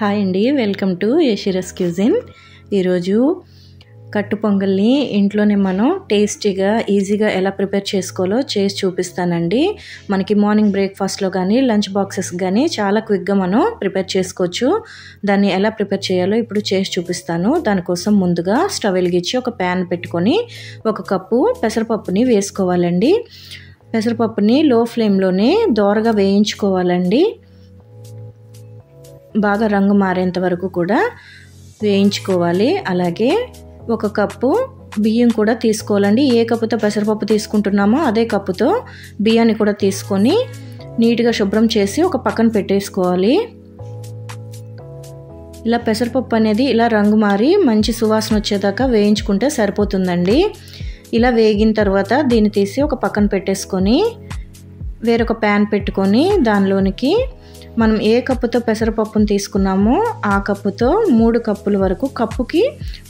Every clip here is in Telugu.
హాయ్ అండి, వెల్కమ్ టు యషిరస్ క్యూజిన్. ఈరోజు కట్టు పొంగల్ని ఇంట్లోనే మనం టేస్టీగా ఈజీగా ఎలా ప్రిపేర్ చేసుకోవాలో చేసి చూపిస్తానండి. మనకి మార్నింగ్ బ్రేక్ఫాస్ట్లో కానీ లంచ్ బాక్సెస్ కానీ చాలా క్విక్గా మనం ప్రిపేర్ చేసుకోవచ్చు. దాన్ని ఎలా ప్రిపేర్ చేయాలో ఇప్పుడు చేసి చూపిస్తాను. దానికోసం ముందుగా స్టవ్ వెలిగించి ఒక ప్యాన్ పెట్టుకొని 1 కప్పు పెసరపప్పుని వేసుకోవాలండి. పెసరపప్పుని లో ఫ్లేమ్లోనే దోరగా వేయించుకోవాలండి. బాగా రంగు మారేంత వరకు కూడా వేయించుకోవాలి. అలాగే 1 కప్పు బియ్యం కూడా తీసుకోవాలండి. ఏ కప్పుతో పెసరపప్పు తీసుకుంటున్నామో అదే కప్పుతో బియ్యాన్ని కూడా తీసుకొని నీట్గా శుభ్రం చేసి ఒక పక్కన పెట్టేసుకోవాలి. ఇలా పెసరపప్పు అనేది ఇలా రంగు మారి మంచి సువాసన వచ్చేదాకా వేయించుకుంటే సరిపోతుందండి. ఇలా వేగిన తర్వాత దీన్ని తీసి ఒక పక్కన పెట్టేసుకొని వేరొక ప్యాన్ పెట్టుకొని దానిలోనికి మనం ఏ కప్పుతో పెసరపప్పును తీసుకున్నామో ఆ కప్పుతో 3 కప్పుల వరకు, కప్పుకి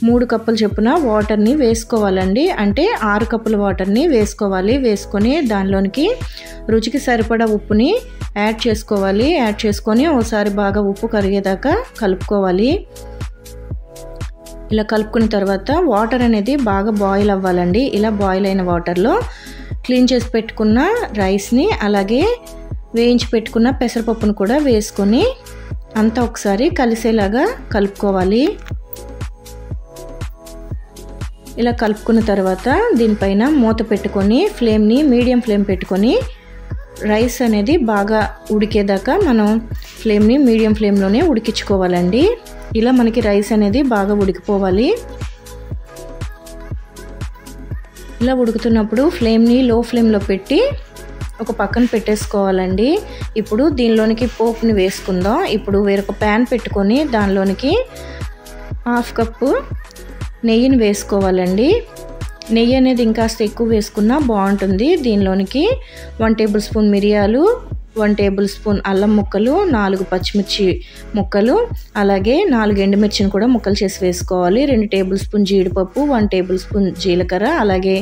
3 కప్పులు చొప్పున వాటర్ని వేసుకోవాలండి. అంటే 6 కప్పుల వాటర్ని వేసుకోవాలి. వేసుకొని దానిలోనికి రుచికి సరిపడా ఉప్పుని యాడ్ చేసుకోవాలి. యాడ్ చేసుకొని ఒకసారి బాగా ఉప్పు కరిగేదాకా కలుపుకోవాలి. ఇలా కలుపుకున్న తర్వాత వాటర్ అనేది బాగా బాయిల్ అవ్వాలండి. ఇలా బాయిల్ అయిన వాటర్లో క్లీన్ చేసి పెట్టుకున్న రైస్ని అలాగే వేయించి పెట్టుకున్న పెసరపప్పును కూడా వేసుకొని అంతా ఒకసారి కలిసేలాగా కలుపుకోవాలి. ఇలా కలుపుకున్న తర్వాత దీనిపైన మూత పెట్టుకొని ఫ్లేమ్ని మీడియం ఫ్లేమ్ పెట్టుకొని రైస్ అనేది బాగా ఉడికేదాకా మనం ఫ్లేమ్ని మీడియం ఫ్లేమ్లోనే ఉడికించుకోవాలండి. ఇలా మనకి రైస్ అనేది బాగా ఉడికిపోవాలి. ఇలా ఉడుకుతున్నప్పుడు ఫ్లేమ్ని లో ఫ్లేమ్లో పెట్టి ఒక పక్కన పెట్టేసుకోవాలండి. ఇప్పుడు దీనిలోనికి పోపుని వేసుకుందాం. ఇప్పుడు వేరొక ప్యాన్ పెట్టుకొని దానిలోనికి 1/2 కప్పు నెయ్యిని వేసుకోవాలండి. నెయ్యి అనేది ఇంకాస్త ఎక్కువ వేసుకున్నా బాగుంటుంది. దీనిలోనికి 1 టేబుల్ స్పూన్ మిరియాలు, 1 టేబుల్ స్పూన్ అల్లం ముక్కలు, 4 పచ్చిమిర్చి ముక్కలు, అలాగే 4 ఎండుమిర్చిని కూడా ముక్కలు చేసి వేసుకోవాలి. 2 టేబుల్ స్పూన్ జీడిపప్పు, 1 టేబుల్ స్పూన్ జీలకర్ర, అలాగే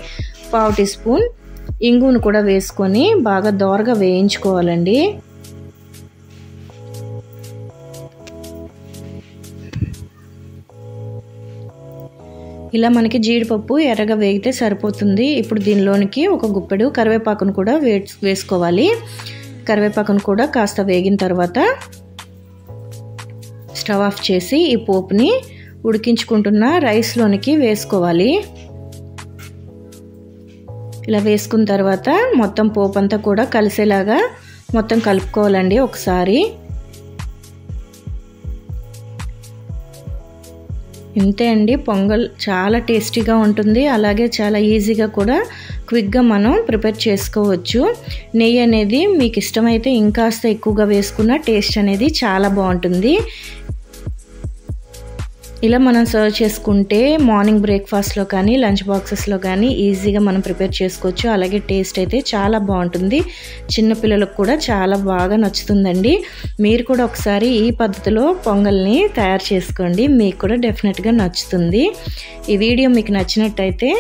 1/2 టీ స్పూన్ ఇంగును కూడా వేసుకొని బాగా దోరగా వేయించుకోవాలండి. ఇలా మనకి జీడిపప్పు ఎర్రగా వేగితే సరిపోతుంది. ఇప్పుడు దీనిలోనికి 1 గుప్పెడు కరివేపాకును కూడా వేసుకోవాలి. కరివేపాకును కూడా కాస్త వేగిన తర్వాత స్టవ్ ఆఫ్ చేసి ఈ పోపుని ఉడికించుకుంటున్న రైస్లోనికి వేసుకోవాలి. ఇలా వేసుకున్న తర్వాత మొత్తం పోపు అంతా కూడా కలిసేలాగా మొత్తం కలుపుకోవాలండి ఒకసారి. ఇంతే అండి, పొంగల్ చాలా టేస్టీగా ఉంటుంది. అలాగే చాలా ఈజీగా కూడా క్విక్గా మనం ప్రిపేర్ చేసుకోవచ్చు. నెయ్యి అనేది మీకు ఇష్టమైతే ఇంకాస్త ఎక్కువగా వేసుకున్న టేస్ట్ అనేది చాలా బాగుంటుంది. ఇలా మనం సర్వ్ చేసుకుంటే మార్నింగ్ బ్రేక్ఫాస్ట్లో కానీ లంచ్ బాక్సెస్లో కానీ ఈజీగా మనం ప్రిపేర్ చేసుకోవచ్చు. అలాగే టేస్ట్ అయితే చాలా బాగుంటుంది. చిన్నపిల్లలకు కూడా చాలా బాగా నచ్చుతుందండి. మీరు కూడా ఒకసారి ఈ పద్ధతిలో పొంగల్ని తయారు చేసుకోండి, మీకు కూడా డెఫినెట్గా నచ్చుతుంది. ఈ వీడియో మీకు నచ్చినట్టయితే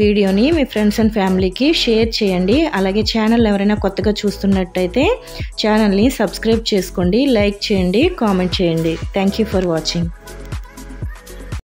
వీడియోని మీ ఫ్రెండ్స్ అండ్ ఫ్యామిలీకి షేర్ చేయండి. అలాగే ఛానల్ ఎవరైనా కొత్తగా చూస్తున్నట్టయితే ఛానల్ని సబ్స్క్రైబ్ చేసుకోండి, లైక్ చేయండి, కామెంట్ చేయండి. Thank you for watching.